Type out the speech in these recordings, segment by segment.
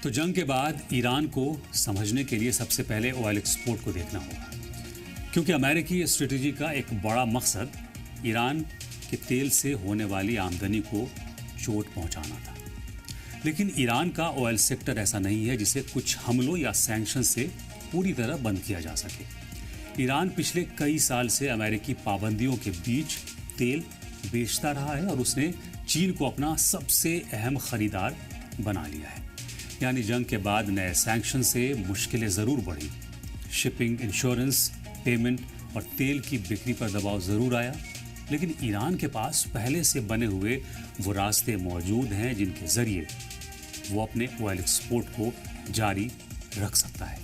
تو جنگ کے بعد ایران کو سمجھنے کے لیے سب سے پہلے آئل ایکسپورٹ کو دیکھنا ہوگا، کیونکہ امریکی اسٹریٹجی کا ایک بڑا مقصد ایران کے تیل سے ہونے والی آمدنی کو چوٹ پہنچانا تھا۔ لیکن ایران کا آئل سیکٹر ایسا نہیں ہے جسے کچھ حملوں یا سینکشن سے پوری طرح بند کیا جا سکے۔ ایران پچھلے کئی سال سے امریکی پابندیوں کے بیچ تیل بیچتا رہا ہے اور اس نے چین کو اپنا سب سے اہم خریدار بنا لیا ہے۔ یعنی جنگ کے بعد نئے سینکشن سے مشکلیں ضرور بڑھی، شپنگ، انشورنس، پیمنٹ اور تیل کی بکری پر دباؤ ضرور آیا، لیکن ایران کے پاس پہلے سے بنے ہوئے وہ راستے موجود ہیں جن کے ذریعے وہ اپنے آئل ایکسپورٹ کو جاری رکھ سکتا ہے۔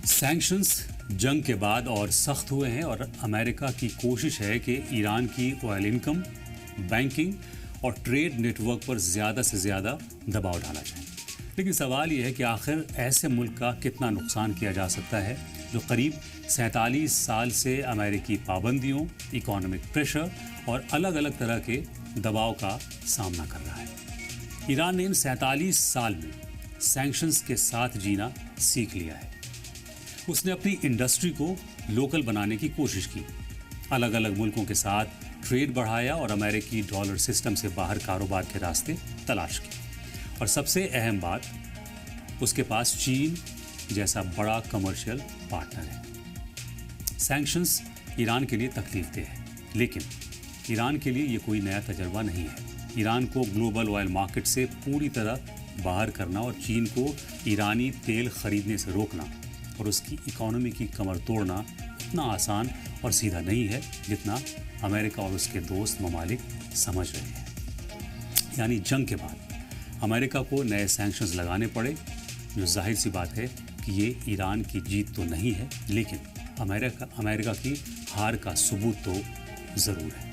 سینکشنز جنگ کے بعد اور سخت ہوئے ہیں اور امریکہ کی کوشش ہے کہ ایران کی آئل انکم، بینکنگ اور ٹریڈ نیٹ ورک پر زیادہ سے زیادہ دباؤ ڈالا جائے۔ لیکن سوال یہ ہے کہ آخر ایسے ملک کا کتنا نقصان کیا جا سکتا ہے جو قریب 47 سال سے امریکی پابندیوں، اکانومک پریشر اور الگ الگ طرح کے دباؤ کا سامنا کر رہا ہے۔ ایران نے ان 47 سال میں سینکشنز کے ساتھ جینا سیکھ لیا ہے۔ اس نے اپنی انڈسٹری کو لوکل بنانے کی کوشش کی، الگ الگ ملکوں کے ساتھ ٹریڈ بڑھایا اور امریکی ڈالر سسٹم سے باہر کاروبار کے راستے تلاش کیے۔ اور سب سے اہم بات، اس کے پاس چین جیسا بڑا کمرشل پارٹنر ہے۔ سینکشنز ایران کے لیے تکلیف دہ ہے، لیکن ایران کے لیے یہ کوئی نیا تجربہ نہیں ہے۔ ایران کو گلوبل آئل مارکیٹ سے پوری طرح باہر کرنا اور چین کو ایرانی تیل خریدنے سے روکنا اور اس کی اکانومی کی کمر توڑنا اتنا آسان اور سیدھا نہیں ہے جتنا امریکہ اور اس کے دوست ممالک سمجھ رہے ہیں۔ یعنی جنگ کے بعد امریکہ کو نئے سینکشنز لگانے پڑے، جو ظاہر سی بات ہے کہ یہ ایران کی جیت تو نہیں ہے، لیکن امریکہ کی ہار کا ثبوت تو ضرور ہے۔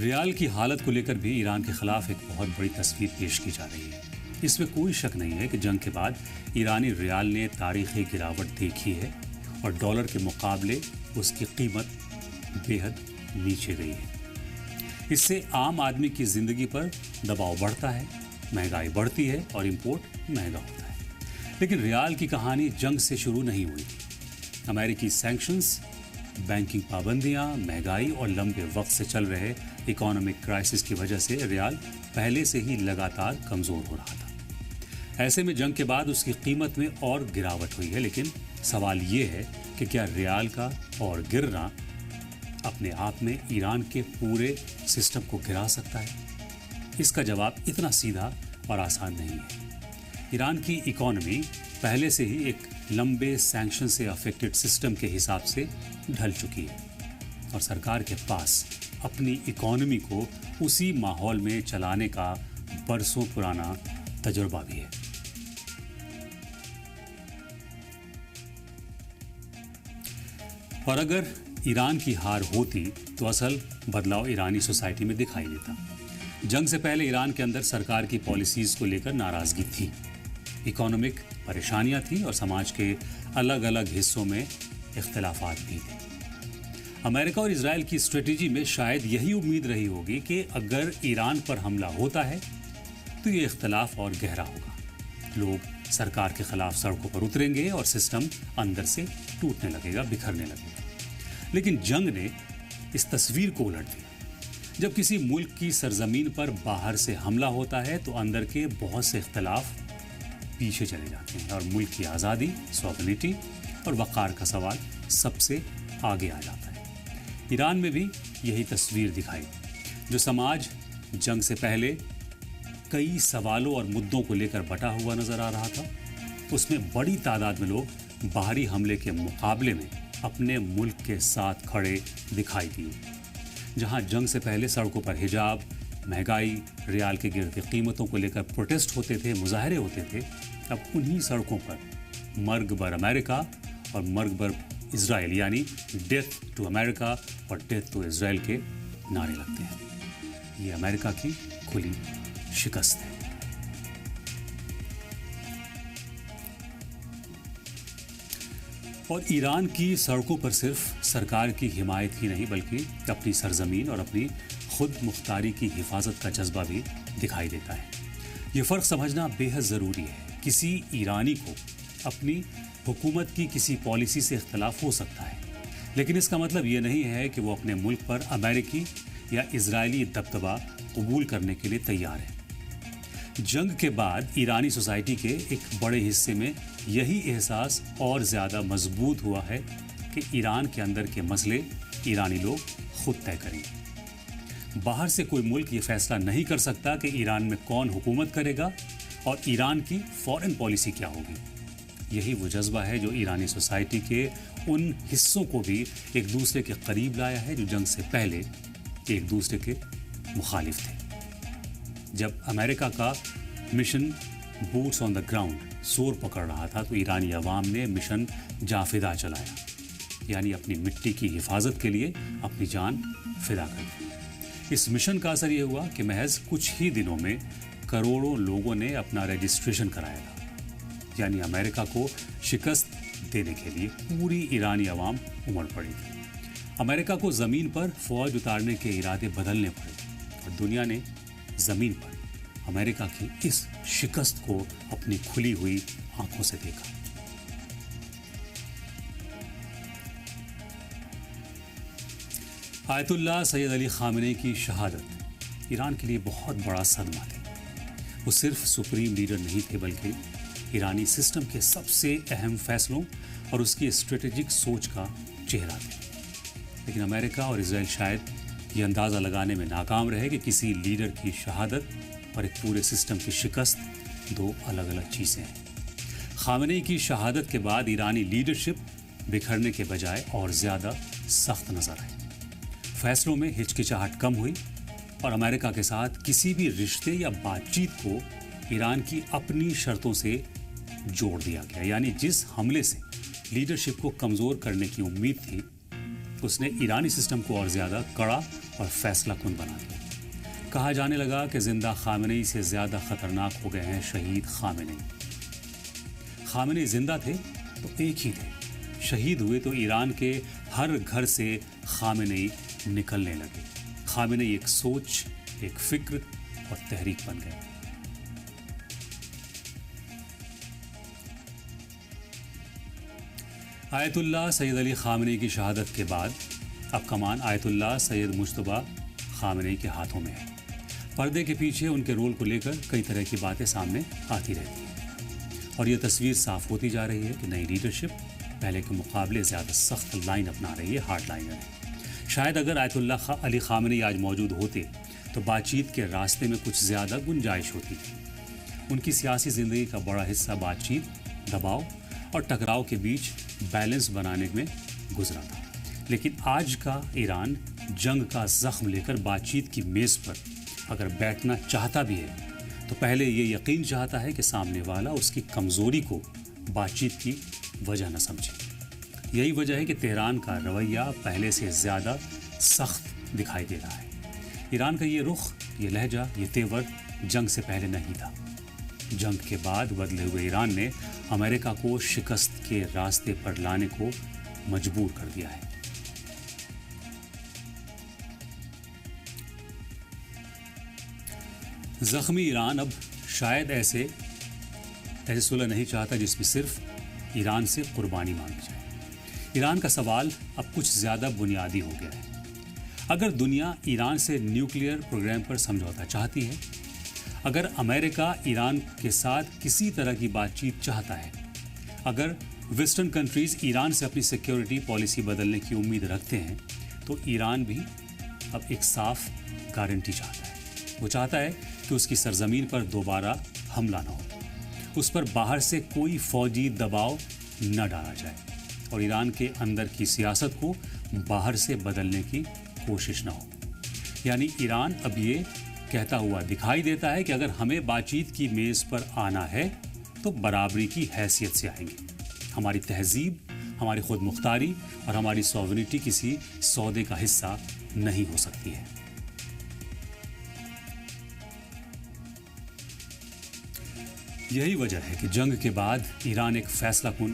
ریال کی حالت کو لے کر بھی ایران کے خلاف ایک بہت بڑی تصویر پیش کی جا رہی ہے۔ اس میں کوئی شک نہیں ہے کہ جنگ کے بعد ایرانی ریال نے تاریخی گراوٹ دیکھی ہے اور ڈالر کے مقابلے اس کی قیمت بے حد نیچے گئی ہے۔ اس سے عام آدمی کی زندگی پر دباؤ بڑھتا ہے، مہنگائی بڑھتی ہے اور امپورٹ مہنگا ہوتا ہے۔ لیکن ریال کی کہانی جنگ سے شروع نہیں ہوئی تھی۔ امریکی سینکشنز، بینکنگ پابندیاں، مہنگائی اور لمبے وقت سے چل رہے اکانومک کرائسس کی وجہ سے ریال پہلے سے ہی لگاتار کمزور ہو رہا تھا۔ ایسے میں جنگ کے بعد اس کی قیمت میں اور گراوٹ ہوئی ہے، لیکن سوال یہ ہے کہ کیا ریال کا اور گرنا اپنے آپ میں ایران کے پورے سسٹم کو گرا سکتا ہے؟ اس کا جواب اتنا سیدھا اور آسان نہیں ہے۔ ایران کی اکانومی پہلے سے ہی ایک لمبے سینکشن سے افیکٹڈ سسٹم کے حساب سے ڈھل چکی ہے اور سرکار کے پاس اپنی اکانومی کو اسی ماحول میں چلانے کا برسوں پرانا تجربہ بھی ہے۔ اور اگر ایران کی ہار ہوتی تو اصل بدلاؤ ایرانی سوسائٹی میں دکھائی دیتا۔ جنگ سے پہلے ایران کے اندر سرکار کی پالیسیز کو لے کر ناراضگی تھی، اکانومک پریشانیاں تھیں اور سماج کے الگ الگ حصوں میں اختلافات بھی تھے۔ امریکہ اور اسرائیل کی اسٹریٹجی میں شاید یہی امید رہی ہوگی کہ اگر ایران پر حملہ ہوتا ہے تو یہ اختلاف اور گہرا ہوگا، لوگ سرکار کے خلاف سڑکوں پر اتریں گے اور سسٹم اندر سے ٹوٹنے لگے گا، بکھرنے لگے گا۔ لیکن جنگ نے اس تصویر کو الٹ دیا۔ جب کسی ملک کی سرزمین پر باہر سے حملہ ہوتا ہے تو اندر کے بہت سے اختلاف پیچھے چلے جاتے ہیں اور ملک کی آزادی، سوورنٹی اور وقار کا سوال سب سے آگے آ جاتا ہے۔ ایران میں بھی یہی تصویر دکھائی، جو سماج جنگ سے پہلے کئی سوالوں اور مدعوں کو لے کر بٹا ہوا نظر آ رہا تھا، اس میں بڑی تعداد میں لوگ باہری حملے کے مقابلے میں اپنے ملک کے ساتھ کھڑے دکھائی دیے۔ جہاں جنگ سے پہلے سڑکوں پر حجاب، مہنگائی، ریال کے گرتے قیمتوں کو لے کر پروٹیسٹ ہوتے تھے، مظاہرے ہوتے تھے، اب انہی سڑکوں پر مرگ بر امریکہ اور مرگ بر اسرائیل، یعنی ڈیتھ ٹو امریکہ اور ڈیتھ ٹو اسرائیل کے نعرے لگتے ہیں۔ یہ امریکہ کی کھلی شکست ہے۔ اور ایران کی سڑکوں پر صرف سرکار کی حمایت ہی نہیں بلکہ اپنی سرزمین اور اپنی خود مختاری کی حفاظت کا جذبہ بھی دکھائی دیتا ہے۔ یہ فرق سمجھنا بے حد ضروری ہے۔ کسی ایرانی کو اپنی حکومت کی کسی پالیسی سے اختلاف ہو سکتا ہے، لیکن اس کا مطلب یہ نہیں ہے کہ وہ اپنے ملک پر امریکی یا اسرائیلی دبدبہ قبول کرنے کے لیے تیار ہے۔ جنگ کے بعد ایرانی سوسائٹی کے ایک بڑے حصے میں یہی احساس اور زیادہ مضبوط ہوا ہے کہ ایران کے اندر کے مسئلے ایرانی لوگ خود طے کریں گے۔ باہر سے کوئی ملک یہ فیصلہ نہیں کر سکتا کہ ایران میں کون حکومت کرے گا اور ایران کی فارن پالیسی کیا ہوگی۔ یہی وہ جذبہ ہے جو ایرانی سوسائٹی کے ان حصوں کو بھی ایک دوسرے کے قریب لایا ہے جو جنگ سے پہلے ایک دوسرے کے مخالف تھے۔ جب امریکہ کا mission boots on the ground زور پکڑ رہا تھا تو ایرانی عوام نے مشن جاں فدا چلایا، یعنی اپنی مٹی کی حفاظت کے لیے اپنی جان فدا کر دی۔ اس مشن کا اثر یہ ہوا کہ محض کچھ ہی دنوں میں کروڑوں لوگوں نے اپنا رجسٹریشن کرایا تھا، یعنی امریکہ کو شکست دینے کے لیے پوری ایرانی عوام امڑ پڑی تھی۔ امریکہ کو زمین پر فوج اتارنے کے ارادے بدلنے پڑے اور دنیا نے زمین پر امریکہ کی اس شکست کو اپنی کھلی ہوئی آنکھوں سے دیکھا۔ آیت اللہ سید علی خامنئی کی شہادت ایران کے لیے بہت بڑا صدمہ تھی۔ وہ صرف سپریم لیڈر نہیں تھے بلکہ ایرانی سسٹم کے سب سے اہم فیصلوں اور اس کی اسٹریٹجک سوچ کا چہرہ تھے۔ لیکن امریکہ اور اسرائیل شاید یہ اندازہ لگانے میں ناکام رہے کہ کسی لیڈر کی شہادت اور ایک پورے سسٹم کی شکست دو الگ الگ چیزیں ہیں۔ خامنئی کی شہادت کے بعد ایرانی لیڈرشپ بکھرنے کے بجائے اور زیادہ سخت نظر آئی۔ فیصلوں میں ہچکچاہٹ کم ہوئی اور امریکہ کے ساتھ کسی بھی رشتے یا بات چیت کو ایران کی اپنی شرطوں سے جوڑ دیا گیا، یعنی جس حملے سے لیڈرشپ کو کمزور کرنے کی امید تھی اس نے ایرانی سسٹم کو اور زیادہ کڑا اور فیصلہ کن بنا دیا۔ کہا جانے لگا کہ زندہ خامنئی سے زیادہ خطرناک ہو گئے ہیں شہید خامنئی۔ خامنئی زندہ تھے تو ایک ہی تھے، شہید ہوئے تو ایران کے ہر گھر سے خامنئی نکلنے لگے۔ خامنئی ایک سوچ، ایک فکر اور تحریک بن گئے۔ آیت اللہ سید علی خامنئی کی شہادت کے بعد اب کمان آیت اللہ سید مجتبیٰ خامنئی کے ہاتھوں میں ہے۔ پردے کے پیچھے ان کے رول کو لے کر کئی طرح کی باتیں سامنے آتی رہتی ہیں اور یہ تصویر صاف ہوتی جا رہی ہے کہ نئی لیڈرشپ پہلے کے مقابلے زیادہ سخت لائن اپنا رہی ہے، ہارڈ لائنر ہے۔ شاید اگر آیت اللہ علی خامنئی آج موجود ہوتے تو بات چیت کے راستے میں کچھ زیادہ گنجائش ہوتی تھی۔ ان کی سیاسی زندگی کا بڑا حصہ بات چیت، دباؤ اور ٹکراؤ کے بیچ بیلنس بنانے میں گزرا تھا۔ لیکن آج کا ایران جنگ کا زخم لے کر بات چیت کی میز پر اگر بیٹھنا چاہتا بھی ہے تو پہلے یہ یقین چاہتا ہے کہ سامنے والا اس کی کمزوری کو بات چیت کی وجہ نہ سمجھے۔ یہی وجہ ہے کہ تہران کا رویہ پہلے سے زیادہ سخت دکھائی دے رہا ہے۔ ایران کا یہ رخ، یہ لہجہ، یہ تیور جنگ سے پہلے نہیں تھا۔ جنگ کے بعد بدلے ہوئے ایران نے امریکہ کو شکست کے راستے پر لانے کو مجبور کر دیا ہے۔ زخمی ایران اب شاید ایسے صلح نہیں چاہتا جس میں صرف ایران سے قربانی مانگی جائے۔ ایران کا سوال اب کچھ زیادہ بنیادی ہو گیا ہے۔ اگر دنیا ایران سے نیوکلیئر پروگرام پر سمجھوتا چاہتی ہے، اگر امریکہ ایران کے ساتھ کسی طرح کی بات چیت چاہتا ہے، اگر ویسٹرن کنٹریز ایران سے اپنی سیکیورٹی پالیسی بدلنے کی امید رکھتے ہیں تو ایران بھی اب ایک صاف گارنٹی چاہتا ہے۔ وہ چاہتا ہے کہ اس کی سرزمین پر دوبارہ حملہ نہ ہو، اس پر باہر سے کوئی فوجی دباؤ نہ ڈالا جائے اور ایران کے اندر کی سیاست کو باہر سے بدلنے کی کوشش نہ ہو۔ یعنی ایران اب یہ کہتا ہوا دکھائی دیتا ہے کہ اگر ہمیں بات چیت کی میز پر آنا ہے تو برابری کی حیثیت سے آئیں گے۔ ہماری تہذیب، ہماری خود مختاری اور ہماری سوورنٹی کسی سودے کا حصہ نہیں ہو سکتی ہے۔ یہی وجہ ہے کہ جنگ کے بعد ایران ایک فیصلہ کن